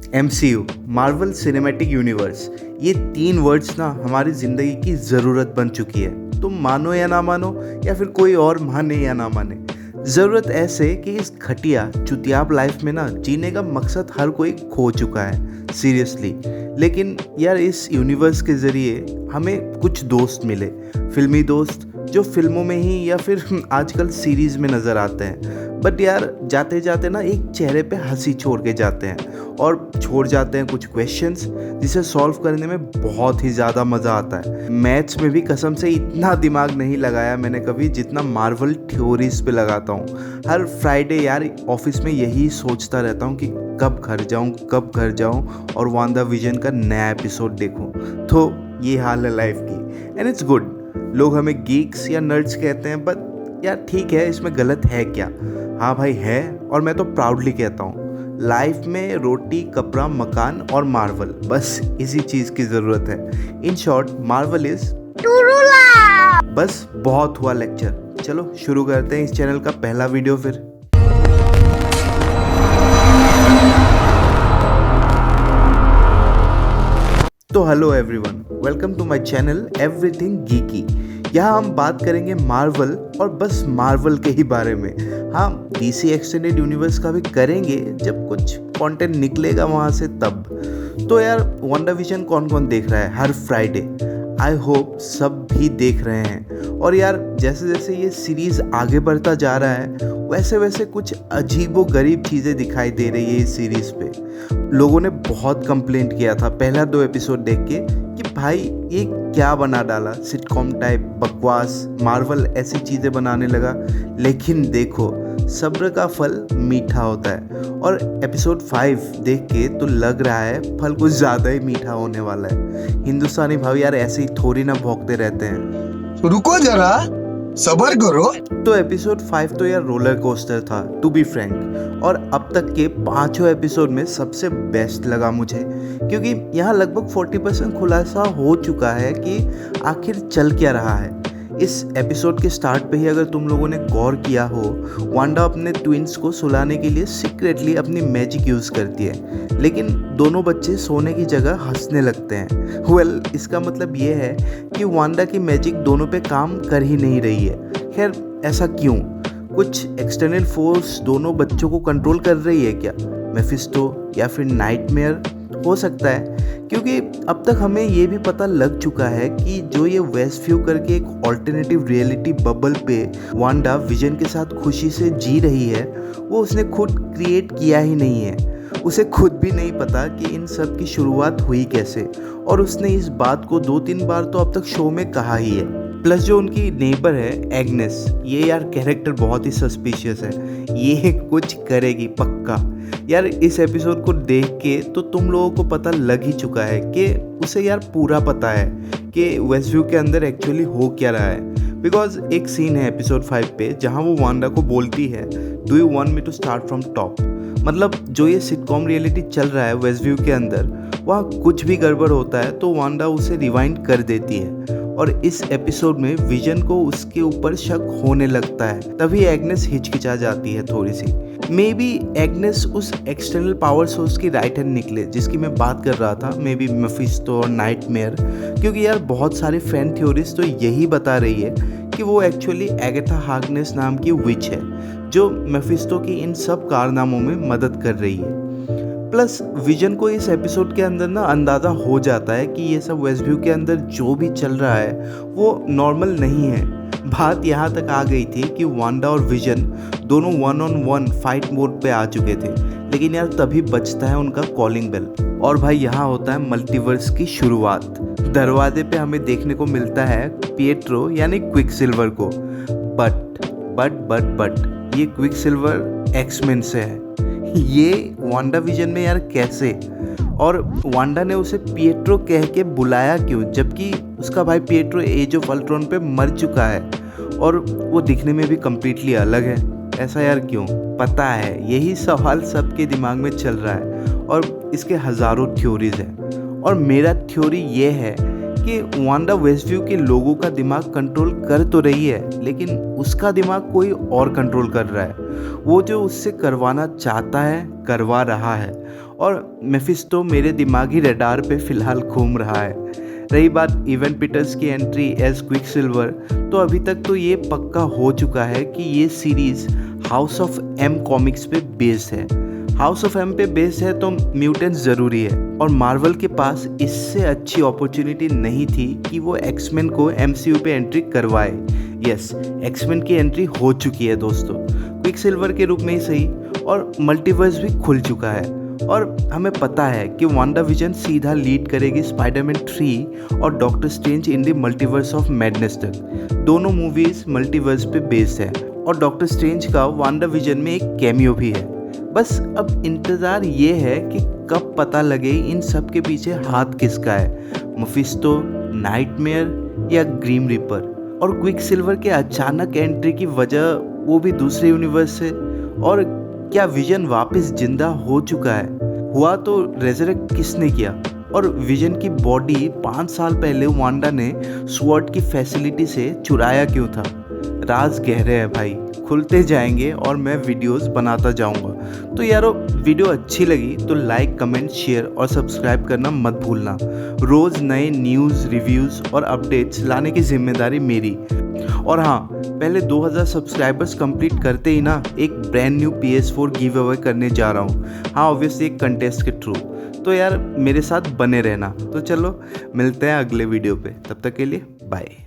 MCU, Marvel cinematic universe, ये 3 words ना हमारी ज़िंदगी की ज़रूरत बन चुकी है। तुम मानो या ना मानो, या फिर कोई और माने या ना माने, ज़रूरत ऐसे कि इस घटिया चुतियाब लाइफ में ना जीने का मकसद हर कोई खो चुका है, सीरियसली। लेकिन यार इस यूनिवर्स के ज़रिए हमें कुछ दोस्त मिले, फिल्मी दोस्त जो फिल्मों में ही या फिर आजकल सीरीज़ में नज़र आते हैं। बट यार जाते जाते ना एक चेहरे पे हंसी छोड़ के जाते हैं, और छोड़ जाते हैं कुछ क्वेश्चंस जिसे सॉल्व करने में बहुत ही ज़्यादा मज़ा आता है। मैथ्स में भी कसम से इतना दिमाग नहीं लगाया मैंने कभी जितना मार्वल थ्योरीज पे लगाता हूँ। हर फ्राइडे यार ऑफिस में यही सोचता रहता हूँ कि कब घर जाऊँ और वांडा विजन का नया एपिसोड देखूँ। तो ये हाल है लाइफ की, एंड इट्स गुड। लोग हमें गीक्स या नर्ड्स कहते हैं, बट यार ठीक है, इसमें गलत है क्या? हाँ भाई है, और मैं तो प्राउडली कहता हूँ। लाइफ में रोटी, कपड़ा, मकान और मार्वल, बस इसी चीज़ की ज़रूरत है। इन शॉर्ट, मार्वल इज बस। बहुत हुआ लेक्चर, चलो शुरू करते हैं इस चैनल का पहला वीडियो फिर। तो hello everyone, welcome to my channel everything geeky. यहाँ हम बात करेंगे मार्वल, और बस मार्वल के ही बारे में। हाँ, DC एक्सटेंडेड यूनिवर्स का भी करेंगे जब कुछ कंटेंट निकलेगा वहाँ से तब। तो यार वांडाविजन कौन कौन देख रहा है हर फ्राइडे? आई होप सब भी देख रहे हैं। और यार जैसे जैसे ये सीरीज़ आगे बढ़ता जा रहा है वैसे वैसे कुछ अजीबो गरीब चीज़ें दिखाई दे रही है इस सीरीज़ पे। लोगों ने बहुत कंप्लेंट किया था पहला 2 एपिसोड देख के कि भाई ये क्या बना डाला, सिटकॉम टाइप बकवास, मार्वल ऐसी चीज़ें बनाने लगा। लेकिन देखो, सब्र का फल मीठा होता है, और एपिसोड 5 देख के तो लग रहा है फल कुछ ज़्यादा ही मीठा होने वाला है। हिंदुस्तानी भाई यार ऐसे ही थोड़ी ना भौंकते रहते हैं। रुको जरा, सबर करो। तो एपिसोड 5 तो यार रोलर कोस्टर था, टू बी फ्रैंक, और अब तक के 5 एपिसोड में सबसे बेस्ट लगा मुझे, क्योंकि यहाँ लगभग 40% खुलासा हो चुका है कि आखिर चल क्या रहा है। इस एपिसोड के स्टार्ट पे ही अगर तुम लोगों ने गौर किया हो, वांडा अपने ट्विंस को सुलाने के लिए सीक्रेटली अपनी मैजिक यूज़ करती है, लेकिन दोनों बच्चे सोने की जगह हंसने लगते हैं। वेल, इसका मतलब ये है कि वांडा की मैजिक दोनों पे काम कर ही नहीं रही है। खैर, ऐसा क्यों? कुछ एक्सटर्नल फोर्स दोनों बच्चों को कंट्रोल कर रही है क्या? मेफिस्टो या फिर नाइटमेयर? हो सकता है, क्योंकि अब तक हमें ये भी पता लग चुका है कि जो ये वेस्टव्यू करके एक ऑल्टरनेटिव रियलिटी बबल पे वांडा विजन के साथ खुशी से जी रही है, वो उसने खुद क्रिएट किया ही नहीं है। उसे खुद भी नहीं पता कि इन सब की शुरुआत हुई कैसे, और उसने इस बात को 2-3 बार तो अब तक शो में कहा ही है। प्लस जो उनकी नेबर है एग्नेस, ये यार कैरेक्टर बहुत ही सस्पिशियस है। ये कुछ करेगी पक्का। यार इस एपिसोड को देख के तो तुम लोगों को पता लग ही चुका है कि उसे यार पूरा पता है कि वेस्टव्यू के अंदर एक्चुअली हो क्या रहा है। बिकॉज एक सीन है एपिसोड 5 पे जहाँ वो वांडा को बोलती है, do you want me to start from top? मतलब जो ये सिटकॉम रियलिटी चल रहा है वेस्टव्यू के अंदर, वहाँ कुछ भी गड़बड़ होता है तो वांडा उसे रिवाइंड कर देती है। और इस एपिसोड में विजन को उसके ऊपर शक होने लगता है, तभी एग्नेस हिचकिचा जाती है थोड़ी सी। मे बी एग्नेस उस एक्सटर्नल पावर सोर्स की राइट हैंड निकले जिसकी मैं बात कर रहा था, मे बी मेफिस्टो और नाइटमेयर। क्योंकि यार बहुत सारे फैन थ्योरीज तो यही बता रही है कि वो एक्चुअली एगाथा हार्कनेस नाम की विच है जो मेफिस्टो की इन सब कारनामों में मदद कर रही है। प्लस विजन को इस एपिसोड के अंदर ना अंदाज़ा हो जाता है कि ये सब वेस्टव्यू के अंदर जो भी चल रहा है वो नॉर्मल नहीं है। बात यहाँ तक आ गई थी कि वांडा और विजन दोनों 1-on-1 फाइट मोड पे आ चुके थे, लेकिन यार तभी बजता है उनका कॉलिंग बेल, और भाई यहाँ होता है मल्टीवर्स की शुरुआत। दरवाजे पे हमें देखने को मिलता है पिएट्रो यानी क्विकसिल्वर को, बट ये क्विकसिल्वर एक्समेन से है। ये वांडा विजन में यार कैसे? और वांडा ने उसे पिएट्रो कह के बुलाया क्यों, जबकि उसका भाई पिएट्रो एज ऑफ अल्ट्रॉन पे मर चुका है और वो दिखने में भी कम्प्लीटली अलग है? ऐसा यार क्यों? पता है, यही सवाल सबके दिमाग में चल रहा है, और इसके हज़ारों थ्योरीज हैं। और मेरा थ्योरी ये है कि वांडा वेस्टव्यू के लोगों का दिमाग कंट्रोल कर तो रही है, लेकिन उसका दिमाग कोई और कंट्रोल कर रहा है। वो जो उससे करवाना चाहता है करवा रहा है, और मेफिस्टो मेरे दिमागी रडार पे फ़िलहाल घूम रहा है। रही बात इवन पीटर्स की एंट्री एज क्विकसिल्वर, तो अभी तक तो ये पक्का हो चुका है कि ये series house of M comics पे बेस्ड है। हाउस ऑफ एम पे बेस्ड है तो म्यूटेंट्स ज़रूरी है, और मार्वल के पास इससे अच्छी अपॉर्चुनिटी नहीं थी कि वो एक्समैन को एमसीयू पे एंट्री करवाए। यस, एक्समैन की एंट्री हो चुकी है दोस्तों, क्विकसिल्वर के रूप में ही सही, और मल्टीवर्स भी खुल चुका है। और हमें पता है कि वांडाविजन सीधा लीड करेगी स्पाइडरमैन 3 और doctor strange in the multiverse of madness तक। दोनों मूवीज़ मल्टीवर्स पे बेस्ड है, और डॉक्टर स्ट्रेंज का वांडाविजन में एक कैमियो भी है। बस अब इंतज़ार ये है कि कब पता लगे इन सब के पीछे हाथ किसका है, मेफिस्टो, नाइटमेयर या ग्रीम रिपर। और क्विकसिल्वर के अचानक एंट्री की वजह वो भी दूसरे यूनिवर्स से, और क्या विजन वापस जिंदा हो चुका है? हुआ तो रेजरेक्ट किसने किया? और विजन की बॉडी 5 साल पहले वांडा ने स्वॉर्ड की फैसिलिटी से चुराया क्यों था? राज गहरे हैं भाई, खुलते जाएंगे और मैं वीडियोस बनाता जाऊंगा। तो यारो, वीडियो अच्छी लगी तो लाइक, कमेंट, शेयर और सब्सक्राइब करना मत भूलना। रोज़ नए न्यूज़, रिव्यूज़ और अपडेट्स लाने की जिम्मेदारी मेरी। और हाँ, पहले 2000 सब्सक्राइबर्स कंप्लीट करते ही ना एक brand new PS4 give away करने जा रहा हूँ। हाँ, ऑब्वियसली एक कंटेस्ट के थ्रू। तो यार मेरे साथ बने रहना। तो चलो मिलते हैं अगले वीडियो पे, तब तक के लिए बाय।